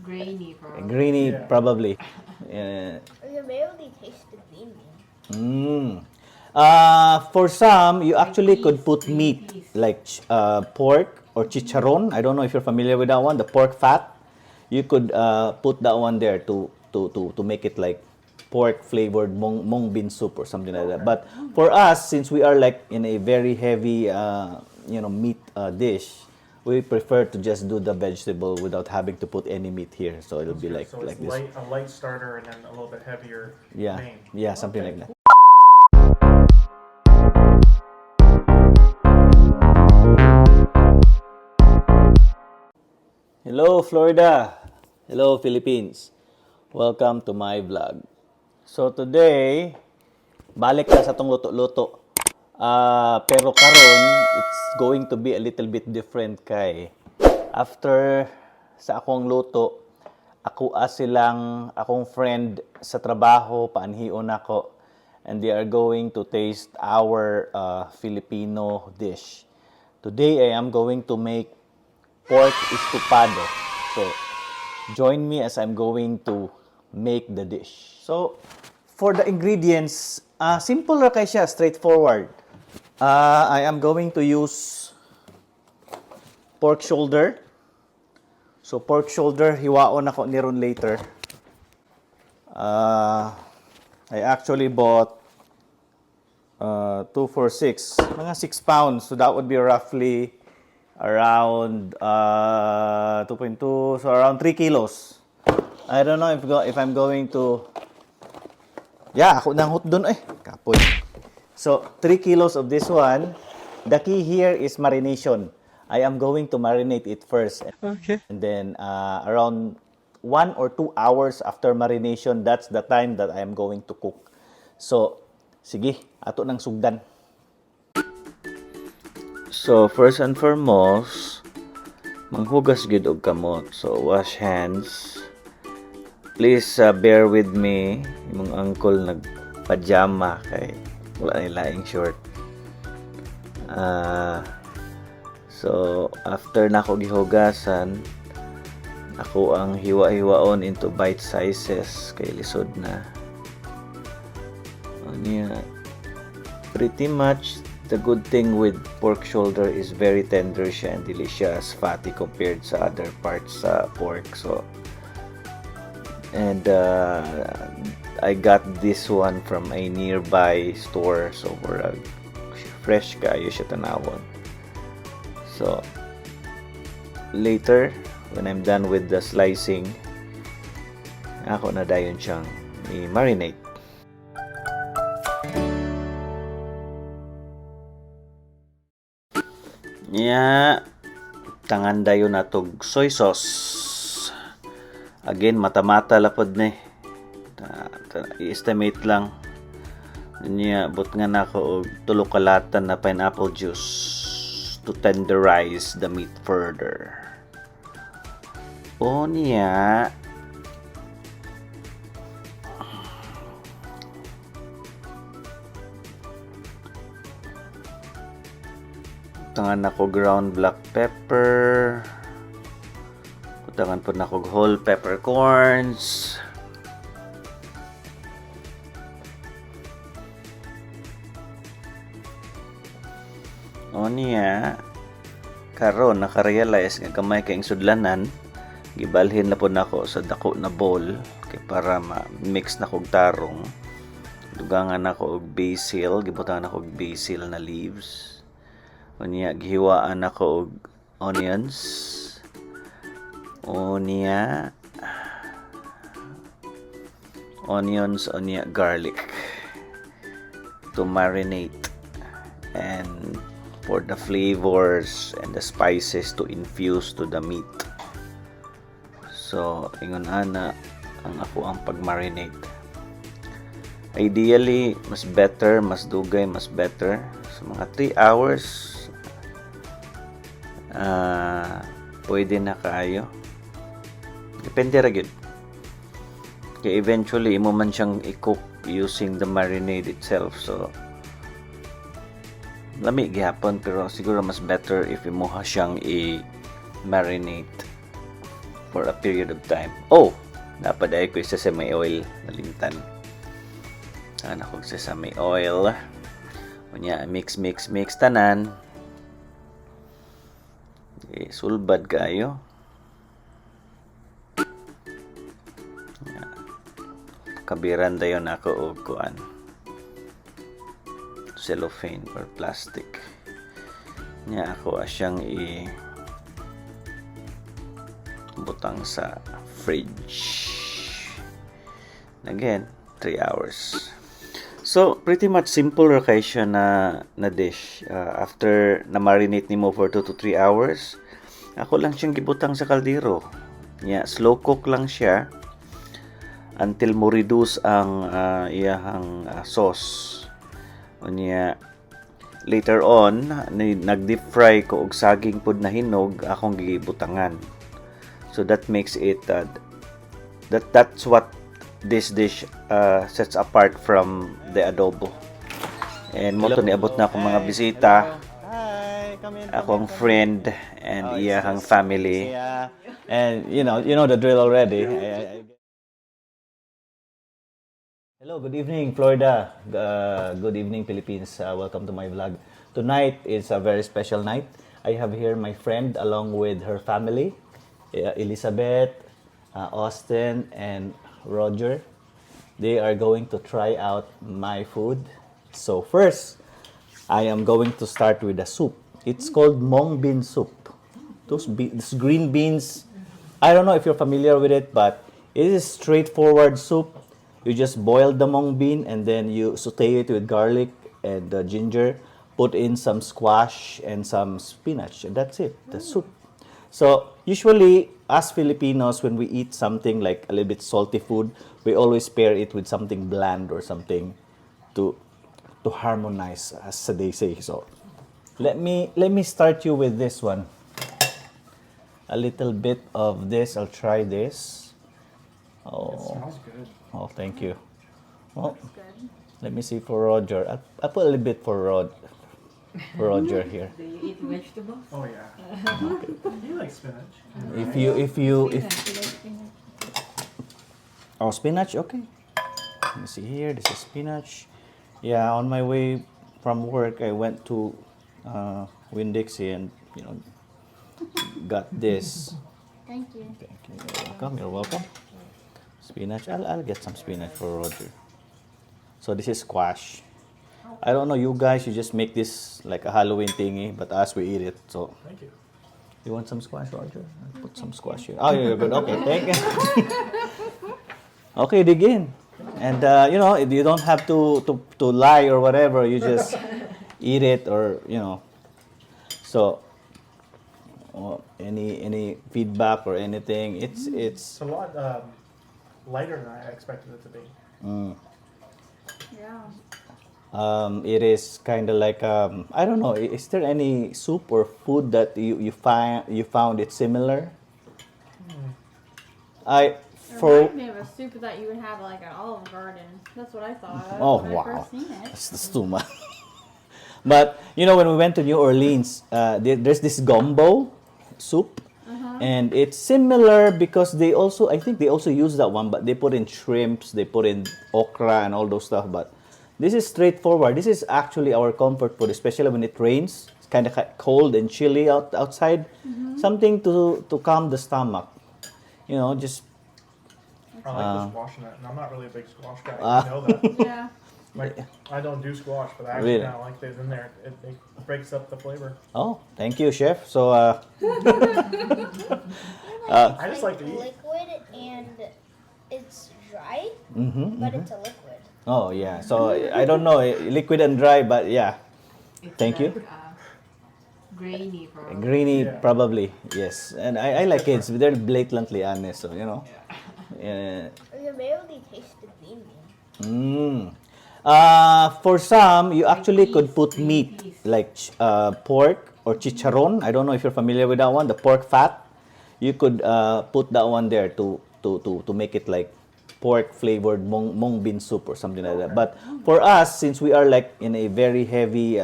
Grainy, probably. Greeny, probably. Yeah. I barely tasted greeny. For some, you actually could put meat like pork or chicharron. I don't know if you're familiar with that one, the pork fat. You could put that one there to make it like pork flavored mung bean soup or something like that. But for us, since we are like in a very heavy meat dish, we prefer to just do the vegetable without having to put any meat here. So it'll be like So like it's this. a light starter and then a little bit heavier Yeah, main. yeah, something like that. Hello, Florida. Hello, Philippines. Welcome to my vlog. So today, balik na sa tong luto-luto. Pero karon, it's going to be a little bit different kay after sa akong luto, akong friend sa trabaho, paanhion ako, and they are going to taste our Filipino dish. Today, I am going to make pork estofado. So, join me as I'm going to make the dish. So, for the ingredients, simple ra kay siya, straightforward. I am going to use pork shoulder. So, pork shoulder, hiwaon ako ni ron later. I actually bought 2 for 6, mga 6 pounds. So, that would be roughly around 2.2, so around 3 kilos. I don't know if I'm going to, ako nang hot dun kapoy. So 3 kilos of this one. The key here is marination. I am going to marinate it first. Okay. And then around 1 or 2 hours after marination, that's the time that I am going to cook. So sige, ato nang sugdan. So, first and foremost, manghugas gid og kamot. So, wash hands. Please bear with me. Imong uncle nagpajama kay wala ni laing short. So, after na ako gihugasan, ako ang hiwa-hiwaon into bite sizes kay lisod na. Pretty much the good thing with pork shoulder is very tender siya and delicious, fatty compared sa other parts sa pork. So, and I got this one from a nearby store. So, fresh kayo siya tanawon. So, later, when I'm done with the slicing, ako na dayon siyang i-marinate. Tangan dayon natog soy sauce. Again, mata-mata lapod ni. I-estimate lang. But nga nako og 3 kalatan na pineapple juice to tenderize the meat further. Tangan ako ground black pepper. Tangan po na ako whole peppercorns. Karon naka-realize nga kamay kay sudlanan, gibalhin na po nako sa dako na bowl kay para ma-mix na kog tarong. Dugangan nako og basil, gibutangan nako og basil na leaves. Gihiwaan ako og onions. Garlic to marinate and for the flavors and the spices to infuse to the meat. So, ingon ana ang ako ang pag-marinate. Ideally, mas better, mas dugay, mas better. So, mga 3 hours, pwede na kaayo. Depende ra gyud. Kaya eventually, imo man siyang i-cook using the marinade itself. So, lami gihapon, pero siguro mas better if imo siyang i-marinate for a period of time. Oh, dapat ay ko sesame oil nalimtan. Ana ko sesame oil. Unya mix tanan. Sulbad kayo. Kabiran dayon ako og kuan. Cellophane or plastic. Nya ako asyang butang sa fridge. Again, 3 hours. So, pretty much simple ra kay siya na dish. After na marinate nimo for 2 to 3 hours, ako lang siyang gibutang sa kaldero. Nya slow cook lang siya until mo reduce ang iyahang sauce. Unya later on, nag-deep fry ko og saging pud na hinog akong gibutangan. So that makes it that's what this dish sets apart from the adobo. And mo to niabot na akong mga bisita. Hi, come in. Akong friend and iyahang family. Yeah. And you know the drill already. Hello, good evening, Florida. Good evening, Philippines. Welcome to my vlog. Tonight is a very special night. I have here my friend along with her family, Elizabeth, Austin, and Roger. They are going to try out my food. So first, I am going to start with a soup. It's called mung bean soup. These green beans, I don't know if you're familiar with it, but it is straightforward soup. You just boil the mung bean and then you saute it with garlic and ginger. Put in some squash and some spinach, and that's it. The soup. So usually, as Filipinos, when we eat something like a little bit salty food, we always pair it with something bland or something to harmonize, as they say. So let me start you with this one. A little bit of this. I'll try this. Oh. Smells good. Oh, thank you. Well, let me see for Roger. I'll put a little bit for Roger here. Do you eat vegetables? Oh yeah. You like spinach? Oh, spinach, okay. Let me see here. This is spinach. Yeah, on my way from work, I went to Winn-Dixie and got this. Thank you. Thank you. You're welcome. You're welcome. Spinach. I'll get some spinach for Roger. So this is squash. I don't know, you guys, you just make this like a Halloween thingy, but us, we eat it. So, Thank you. you want some squash, Roger? I'll put some squash here. Oh, you're good. Okay, thank you. Okay, dig in. And, you don't have to lie or whatever. You just eat it or, So, any feedback or anything, it's It's a lot lighter than I expected it to be. Yeah. It is kind of like I don't know. Is there any soup or food that you found it similar? It reminds me of a soup that you would have like at Olive Garden. That's what I thought of Oh when I wow, first seen it. that's too much. But when we went to New Orleans, there's this gumbo soup, and it's similar because I think they also use that one, but they put in shrimps, they put in okra and all those stuff. But this is straightforward. This is actually our comfort food, especially when it rains. It's kind of cold and chilly outside. Something to calm the stomach. Just I like the squash in it, and I'm not really a big squash guy. You know that. Yeah. Like, I don't do squash, but I actually Really? kind of like it in there. It breaks up the flavor. oh, thank you, chef. So I just like to eat. Liquid and it's dry, mhm, but it's a liquid. oh yeah. So I don't know, liquid and dry, but yeah, It's Thank you. Grainy probably. greeny Yeah. probably yes. And I like it. They're blatantly honest, so Yeah. You barely taste the green bean. For some, you actually could put green meat peas. like pork or chicharron. I don't know if you're familiar with that one, the pork fat. You could put that one there to make it like pork flavored mung bean soup or something like that. But for us, since we are like in a very heavy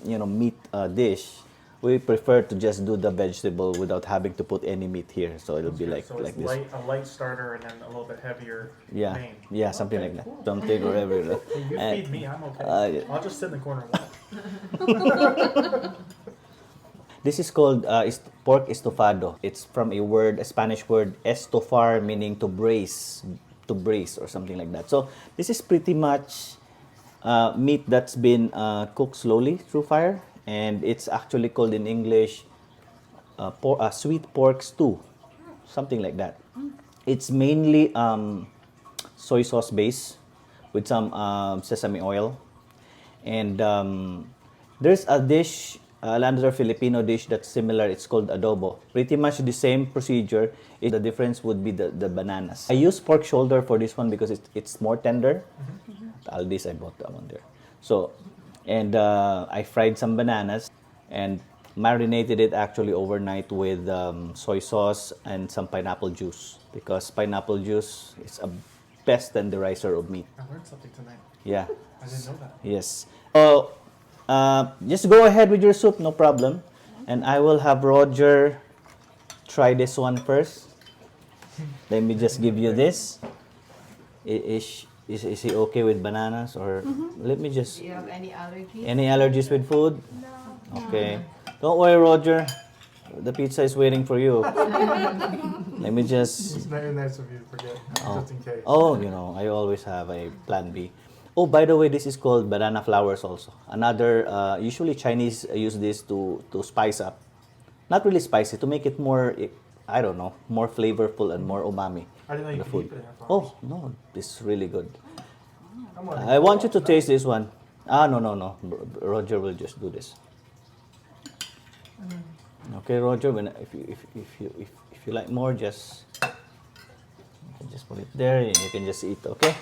meat dish, we prefer to just do the vegetable without having to put any meat here. So it'll be like So like it's this. a light starter and then a little bit heavier Yeah, main. yeah, something Okay, like that. cool. Something or whatever. Hey, you And- feed me, I'm okay. yeah. I'll just sit in the corner and watch. This is called pork estofado. It's from a Spanish word, estofar, meaning to braise or something like that. So this is pretty much meat that's been cooked slowly through fire, and it's actually called in English sweet pork stew, something like that. It's mainly soy sauce base with some sesame oil. And there's a dish, another Filipino dish that's similar. It's called adobo. Pretty much the same procedure. The difference would be the bananas. I use pork shoulder for this one because it's more tender. At Aldi's, I bought that one there. So, and I fried some bananas and marinated it actually overnight with soy sauce and some pineapple juice, because pineapple juice is a best tenderizer of meat. I learned something tonight. Yeah. I didn't know that. Yes. So, just go ahead with your soup, no problem. And I will have Roger try this one first. Let me just give you this. Is he okay with bananas, or let me just? Do you have any allergies? Any allergies with food? No. Okay. Don't worry, Roger. The pizza is waiting for you. Let me just. It's very nice of you to forget, just in case. Oh, I always have a plan B. Oh, by the way, this is called banana flowers also. Another, usually Chinese use this to spice up. Not really spicy, to make it more, I don't know, more flavorful and more umami. I didn't know you the could food. eat banana flowers. Oh, no, this is really good. I'm like, I want you to taste this one. No. Roger will just do this. Okay, Roger. If you like more, just put it there, and you can just eat. Okay.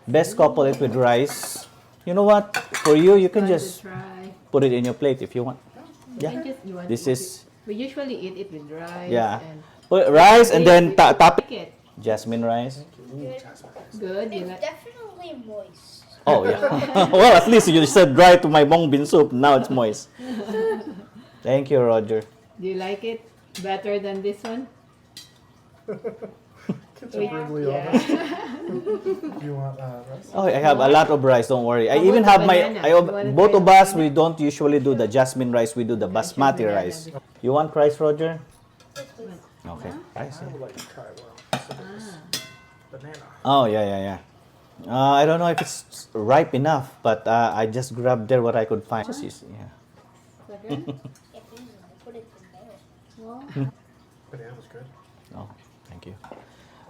Best couple it with rice. You know what? For you, you can just try. put it in your plate if you want. You Yeah. you want This to- is We usually eat it with rice. yeah. And Put rice and then top like it. jasmine rice. Good. You It's like? definitely moist. Oh yeah. Well, at least you said dry to my mung bean soup. Now it's moist. Thank you, Roger. Do you like it better than this one? Kids are brutally Yeah. honest. You want rice? Oh, I have a lot of rice. Don't worry. I How even about have the my. banana? You wanna Both try of the us, banana? we don't usually do the jasmine rice. We do the basmati banana. rice. You want rice, Roger? Okay. Rice. I Yeah. would like to try one. So this banana. Oh yeah. I don't know if it's ripe enough, but I just grabbed there what I could find. Just use, yeah. Is that good? If you put it in there. Well, Banana was good. Oh, thank you.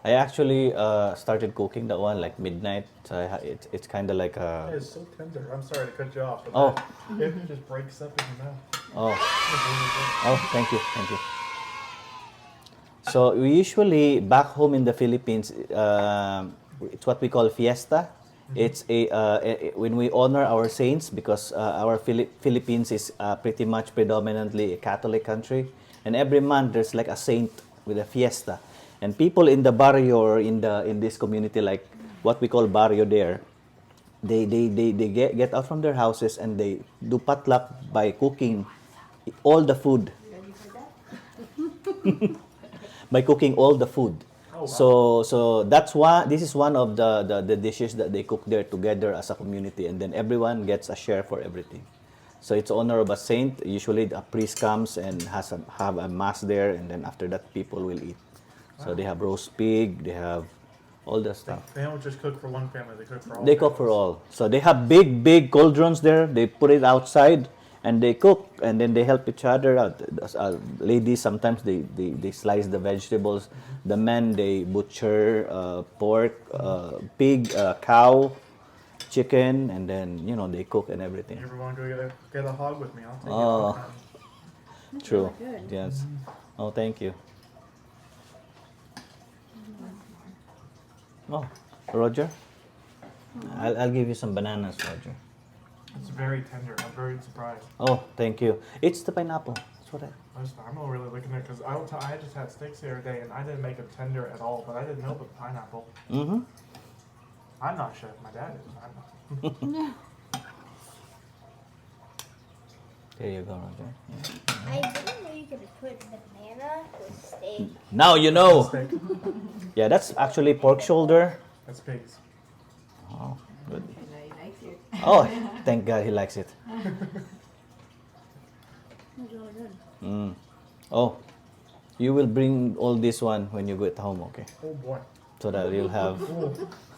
I actually started cooking that one like midnight. So it's kind of like a. It's so tender. I'm sorry to cut you off. But Oh. it just breaks up in your mouth. Oh, It's really good. oh, thank you. So we usually back home in the Philippines, it's what we call fiesta. It's when we honor our saints, because our Philippines is pretty much predominantly a Catholic country, and every month there's like a saint with a fiesta, and people in the barrio or in this community, like what we call barrio there, they get out from their houses and they do potluck by cooking all the food. By cooking all the food. Oh, wow. So that's why this is one of the dishes that they cook there together as a community, and then everyone gets a share for everything. So it's honor of a saint. Usually a priest comes and have a mass there, and then after that people will eat. So they have roast pig, they have all the stuff. They don't just cook for one family. They cook for all. They cook for families. all. So they have big cauldrons there. They put it outside and they cook, and then they help each other out. Ladies, sometimes they slice the vegetables. The men, they butcher pork, pig, cow, chicken, and then they cook and everything. You ever want to go get a hog with me? I'll take Oh. it all the time. True. really good. Yes. Oh, thank you. Oh, Roger. I'll give you some bananas, Roger. It's very tender. I'm very surprised. Oh, thank you. It's the pineapple. That's what I'm not really looking at it because I just had steaks the other day and I didn't make them tender at all, but I didn't know about the pineapple. Mm-hmm. I'm not chef. My dad is. I'm not. There you go, Roger. I didn't know you could put banana with steak. Now you know. Steak. Yeah, that's actually pork shoulder. That's pigs. Oh, good. And I like it. Oh, thank God he likes it. It's really good. Mm. Oh, you will bring all this one when you go at home, okay? Oh boy. So that you'll have.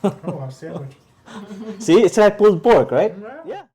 Oh, a sandwich. See, it's like pulled pork, right? Yeah. Yeah.